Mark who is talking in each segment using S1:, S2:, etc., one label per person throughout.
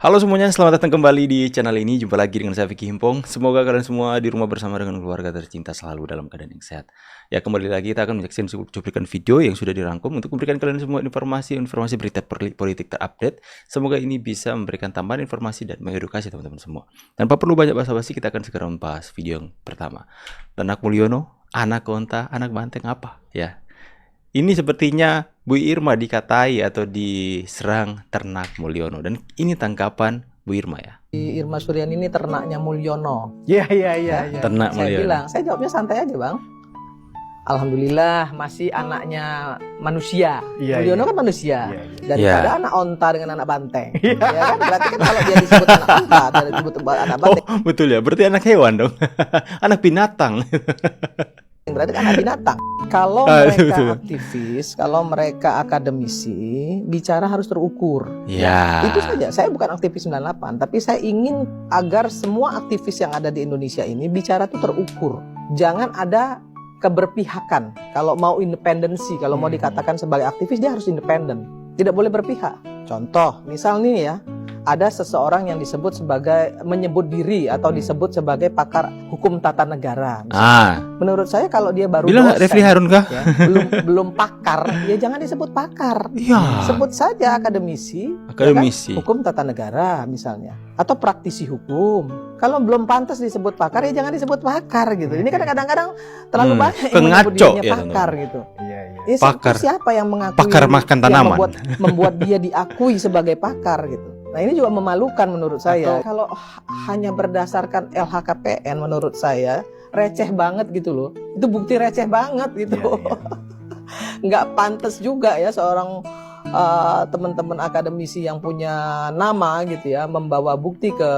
S1: Halo semuanya, selamat datang kembali di channel ini. Jumpa lagi dengan saya Vicky Himpong. Semoga kalian semua di rumah bersama dengan keluarga tercinta selalu dalam keadaan yang sehat. Ya, kembali lagi kita akan menyaksikan cuplikan video yang sudah dirangkum untuk memberikan kalian semua informasi berita politik terupdate. Semoga ini bisa memberikan tambahan informasi dan mengedukasi teman-teman semua. Tanpa perlu banyak basa-basi, kita akan segera membahas video yang pertama. Ternak Mulyono, anak onta, anak banteng apa? Ya, ini sepertinya Bu Irma dikatai atau diserang ternak Mulyono. Dan ini tanggapan Bu Irma ya.
S2: Irma Suryani ini ternaknya Mulyono.
S3: Iya.
S1: Ternak
S2: Saya
S1: Mulyono.
S2: bilang, saya jawabnya santai aja bang. Alhamdulillah masih anaknya manusia.
S3: Iya,
S2: Mulyono
S3: iya.
S2: kan manusia.
S3: Iya.
S2: Daripada anak onta dengan anak banteng. Ya kan? Berarti kan kalau dia disebut anak onta, dia disebut anak banteng,
S1: Betul ya, berarti anak hewan dong. Anak binatang.
S2: berarti kan anak binatang. Kalau
S1: Betul.
S2: mereka aktivis, kalau mereka akademisi, bicara harus terukur.
S1: Ya.
S2: Itu saja. Saya bukan aktivis 98, tapi saya ingin agar semua aktivis yang ada di Indonesia ini bicara itu terukur. Jangan ada keberpihakan. Kalau mau independensi, kalau mau dikatakan sebagai aktivis, dia harus independen. Tidak boleh berpihak. Contoh, misal nih ya, ada seseorang yang disebut sebagai menyebut diri atau disebut sebagai pakar hukum tata negara. Menurut saya kalau dia baru
S1: Bilang nggak Refli Harun kah?
S2: ya, belum pakar, ya jangan disebut pakar.
S1: Iya.
S2: Sebut saja akademisi.
S1: Akademisi.
S2: Ya kan? Hukum tata negara misalnya, atau praktisi hukum. Kalau belum pantas disebut pakar, ya jangan disebut pakar gitu. Ini kan kadang-kadang terlalu banyak yang menyebut
S1: Pengaco
S2: dirinya
S1: ya,
S2: pakar gitu.
S3: Iya.
S2: Ya,
S1: Pakar.
S2: siapa yang mengakui
S1: Pakar makan
S2: yang
S1: tanaman.
S2: membuat dia diakui sebagai pakar gitu. Nah ini juga memalukan menurut saya. Kalau hanya berdasarkan LHKPN menurut saya receh banget gitu loh. Itu bukti receh banget gitu.
S3: Iya.
S2: Nggak pantas juga ya seorang teman-teman akademisi yang punya nama gitu ya membawa bukti ke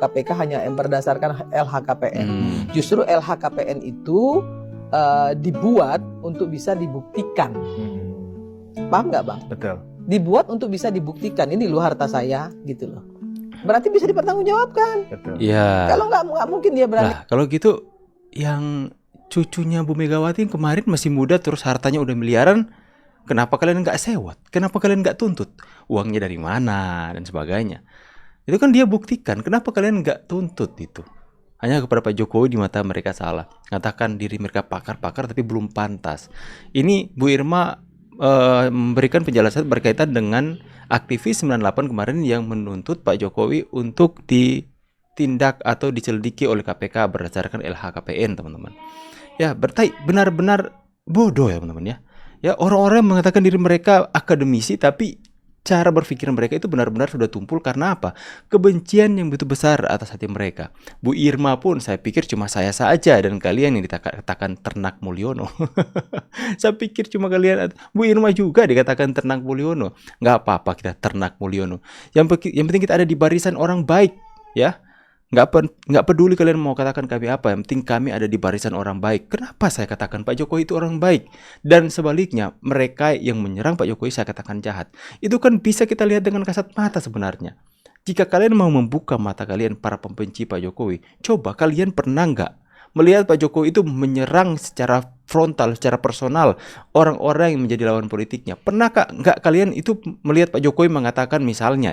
S2: KPK hanya yang berdasarkan LHKPN. Justru LHKPN itu dibuat untuk bisa dibuktikan. Paham nggak bang?
S3: Betul.
S2: Dibuat untuk bisa dibuktikan, ini loh harta saya gitu loh. Berarti bisa dipertanggungjawabkan.
S3: Betul.
S1: Iya.
S2: Kalau nggak mungkin dia berani.
S1: Nah, kalau gitu yang cucunya Bu Megawati yang kemarin masih muda terus hartanya udah miliaran, kenapa kalian nggak sewot? Kenapa kalian nggak tuntut? Uangnya dari mana dan sebagainya. Itu kan dia buktikan. Kenapa kalian nggak tuntut itu? Hanya kepada Pak Jokowi di mata mereka salah. Katakan diri mereka pakar-pakar tapi belum pantas. Ini Bu Irma memberikan penjelasan berkaitan dengan aktivis 98 kemarin yang menuntut Pak Jokowi untuk ditindak atau diselidiki oleh KPK berdasarkan LHKPN, teman-teman. Ya, berarti benar-benar bodoh ya, teman-teman ya. Ya, orang-orang yang mengatakan diri mereka akademisi tapi cara berpikir mereka itu benar-benar sudah tumpul karena apa? Kebencian yang begitu besar atas hati mereka. Bu Irma pun saya pikir cuma saya saja dan kalian yang dikatakan ternak Mulyono. Saya pikir cuma kalian. Bu Irma juga dikatakan ternak Mulyono. Nggak apa-apa kita ternak Mulyono. Yang penting kita ada di barisan orang baik, ya. Nggak peduli kalian mau katakan kami apa, yang penting kami ada di barisan orang baik. Kenapa saya katakan Pak Jokowi itu orang baik? Dan sebaliknya, mereka yang menyerang Pak Jokowi saya katakan jahat. Itu kan bisa kita lihat dengan kasat mata sebenarnya. Jika kalian mau membuka mata kalian para pembenci Pak Jokowi, coba kalian pernah nggak melihat Pak Jokowi itu menyerang secara frontal, secara personal orang-orang yang menjadi lawan politiknya? Pernahkah nggak kalian itu melihat Pak Jokowi mengatakan misalnya,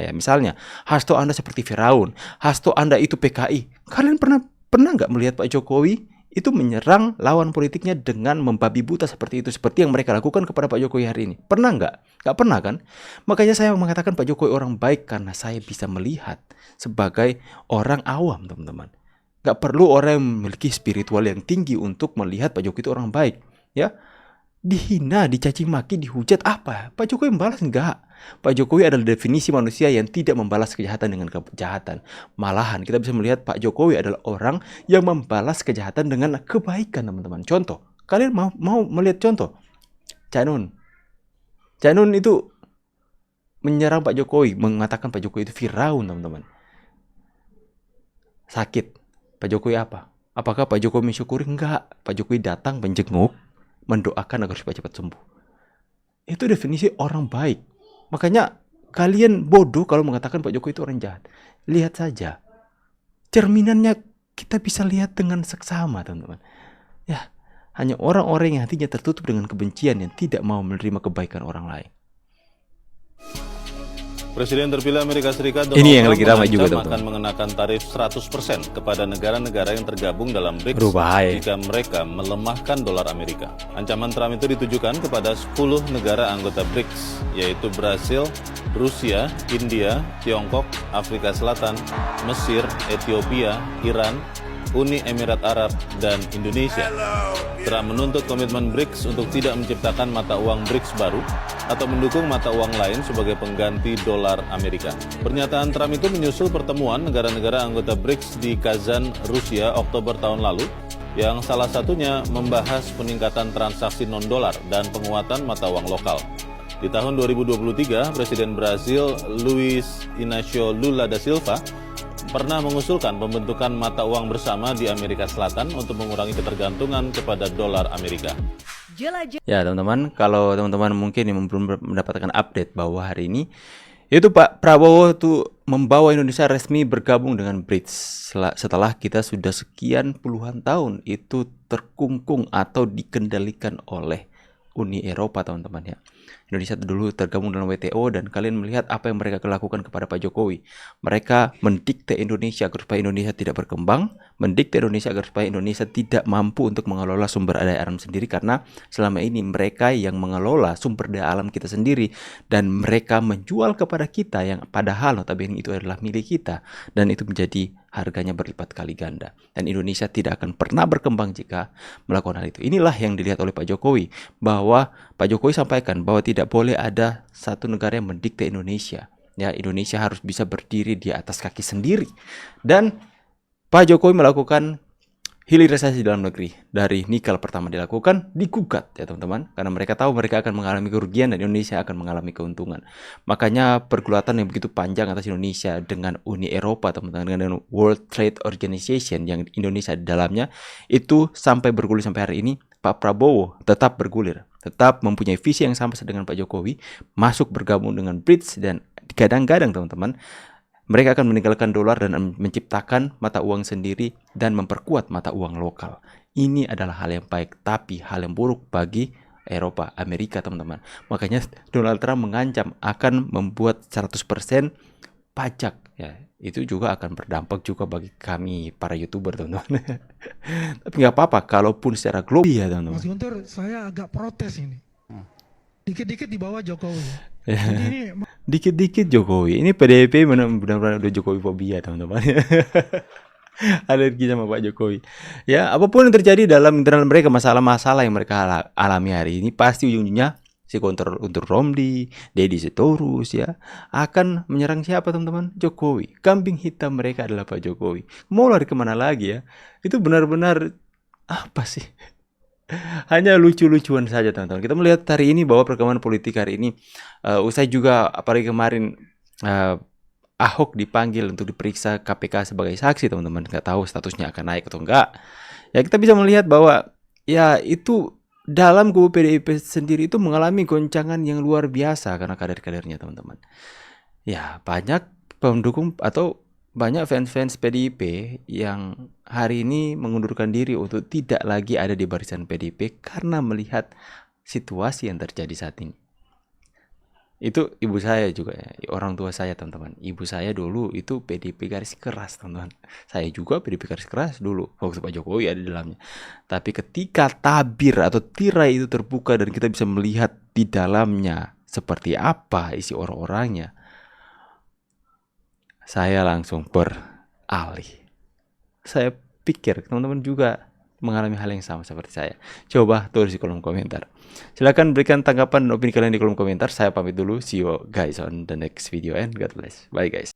S1: Hasto Anda seperti Firaun, Hasto Anda itu PKI? Kalian pernah nggak melihat Pak Jokowi itu menyerang lawan politiknya dengan membabi buta seperti itu, seperti yang mereka lakukan kepada Pak Jokowi hari ini? Pernah nggak? Nggak pernah kan? Makanya saya mengatakan Pak Jokowi orang baik karena saya bisa melihat sebagai orang awam, teman-teman. Gak perlu orang yang memiliki spiritual yang tinggi untuk melihat Pak Jokowi itu orang baik, ya. Dihina, dicaci maki, dihujat apa? Pak Jokowi membalas enggak? Pak Jokowi adalah definisi manusia yang tidak membalas kejahatan dengan kejahatan. Malahan kita bisa melihat Pak Jokowi adalah orang yang membalas kejahatan dengan kebaikan, teman-teman. Contoh, kalian mau melihat contoh? Cak Nun itu menyerang Pak Jokowi, mengatakan Pak Jokowi itu Firaun, teman-teman. Sakit. Pak Jokowi apa? Apakah Pak Jokowi mensyukuri? Enggak. Pak Jokowi datang menjenguk, mendoakan agar cepat-cepat sembuh. Itu definisi orang baik. Makanya kalian bodoh kalau mengatakan Pak Jokowi itu orang jahat. Lihat saja. Cerminannya kita bisa lihat dengan seksama, teman-teman. Ya, hanya orang-orang yang hatinya tertutup dengan kebencian yang tidak mau menerima kebaikan orang lain.
S3: Presiden terpilih Amerika Serikat
S1: Ini
S3: Donald
S1: yang
S3: Trump
S1: lagi ramai juga,
S3: mengancam
S1: teman-teman.
S3: akan mengenakan tarif 100% kepada negara-negara yang tergabung dalam BRICS
S1: Berbahaya.
S3: jika mereka melemahkan dolar Amerika. Ancaman Trump itu ditujukan kepada 10 negara anggota BRICS, yaitu Brasil, Rusia, India, Tiongkok, Afrika Selatan, Mesir, Ethiopia, Iran, Uni Emirat Arab, dan Indonesia. Trump menuntut komitmen BRICS untuk tidak menciptakan mata uang BRICS baru atau mendukung mata uang lain sebagai pengganti dolar Amerika. Pernyataan Trump itu menyusul pertemuan negara-negara anggota BRICS di Kazan, Rusia, Oktober tahun lalu, yang salah satunya membahas peningkatan transaksi non-dolar dan penguatan mata uang lokal. Di tahun 2023, Presiden Brasil Luiz Inácio Lula da Silva pernah mengusulkan pembentukan mata uang bersama di Amerika Selatan untuk mengurangi ketergantungan kepada dolar Amerika.
S1: Ya teman-teman, kalau teman-teman mungkin yang belum mendapatkan update bahwa hari ini itu Pak Prabowo tuh membawa Indonesia resmi bergabung dengan BRICS setelah kita sudah sekian puluhan tahun itu terkungkung atau dikendalikan oleh Uni Eropa, teman-teman ya. Indonesia dulu tergabung dalam WTO dan kalian melihat apa yang mereka lakukan kepada Pak Jokowi. Mereka mendikte Indonesia agar supaya Indonesia tidak berkembang, mendikte Indonesia agar supaya Indonesia tidak mampu untuk mengelola sumber daya alam sendiri karena selama ini mereka yang mengelola sumber daya alam kita sendiri dan mereka menjual kepada kita yang padahal notabene itu adalah milik kita dan itu menjadi harganya berlipat kali ganda dan Indonesia tidak akan pernah berkembang jika melakukan hal itu. Inilah yang dilihat oleh Pak Jokowi, bahwa Pak Jokowi sampaikan bahwa tidak boleh ada satu negara yang mendikte Indonesia. Ya, Indonesia harus bisa berdiri di atas kaki sendiri. Dan Pak Jokowi melakukan hilirisasi dalam negeri. Dari nikel pertama dilakukan, digugat ya teman-teman. Karena mereka tahu mereka akan mengalami kerugian dan Indonesia akan mengalami keuntungan. Makanya pergulatan yang begitu panjang atas Indonesia dengan Uni Eropa teman-teman, dengan World Trade Organization yang Indonesia di dalamnya, itu sampai bergulir sampai hari ini. Pak Prabowo tetap bergulir, tetap mempunyai visi yang sama dengan Pak Jokowi, masuk bergabung dengan BRICS dan kadang-kadang teman-teman, mereka akan meninggalkan dolar dan menciptakan mata uang sendiri dan memperkuat mata uang lokal. Ini adalah hal yang baik, tapi hal yang buruk bagi Eropa, Amerika teman-teman. Makanya Donald Trump mengancam akan membuat 100% pajak. Ya, itu juga akan berdampak juga bagi kami para YouTuber teman-teman. Tapi nggak apa-apa, kalaupun secara global ya teman-teman.
S4: Mas Guntur, saya agak protes ini. Dikit-dikit di bawah Jokowi.
S1: Ya.
S4: Jadi ini
S1: Dikit-dikit Jokowi. Ini PDIP benar-benar udah Jokowi fobia teman-teman. Alergi sama Pak Jokowi. Ya, apapun yang terjadi dalam internal mereka, masalah-masalah yang mereka alami hari ini pasti ujung-ujungnya si Guntur Romli, Deddy Sitorus ya akan menyerang siapa teman-teman? Jokowi. Kambing hitam mereka adalah Pak Jokowi. Mau lari kemana lagi ya? Itu benar-benar apa sih? Hanya lucu-lucuan saja teman-teman. Kita melihat hari ini bahwa perkembangan politik hari ini usai juga apalagi kemarin Ahok dipanggil untuk diperiksa KPK sebagai saksi teman-teman. Nggak tahu statusnya akan naik atau enggak. Ya kita bisa melihat bahwa ya itu dalam kubu PDIP sendiri itu mengalami goncangan yang luar biasa karena kader-kadernya teman-teman. Ya banyak pendukung atau banyak fans-fans PDIP yang hari ini mengundurkan diri untuk tidak lagi ada di barisan PDIP karena melihat situasi yang terjadi saat ini. Itu ibu saya juga ya, orang tua saya teman-teman. Ibu saya dulu itu PDIP garis keras teman-teman. Saya juga PDIP garis keras dulu waktu Pak Jokowi ada di dalamnya. Tapi ketika tabir atau tirai itu terbuka dan kita bisa melihat di dalamnya seperti apa isi orang-orangnya, saya langsung beralih. Saya pikir teman-teman juga mengalami hal yang sama seperti saya. Coba tulis di kolom komentar. Silahkan berikan tanggapan dan opini kalian di kolom komentar. Saya pamit dulu. See you guys on the next video and God bless. Bye guys.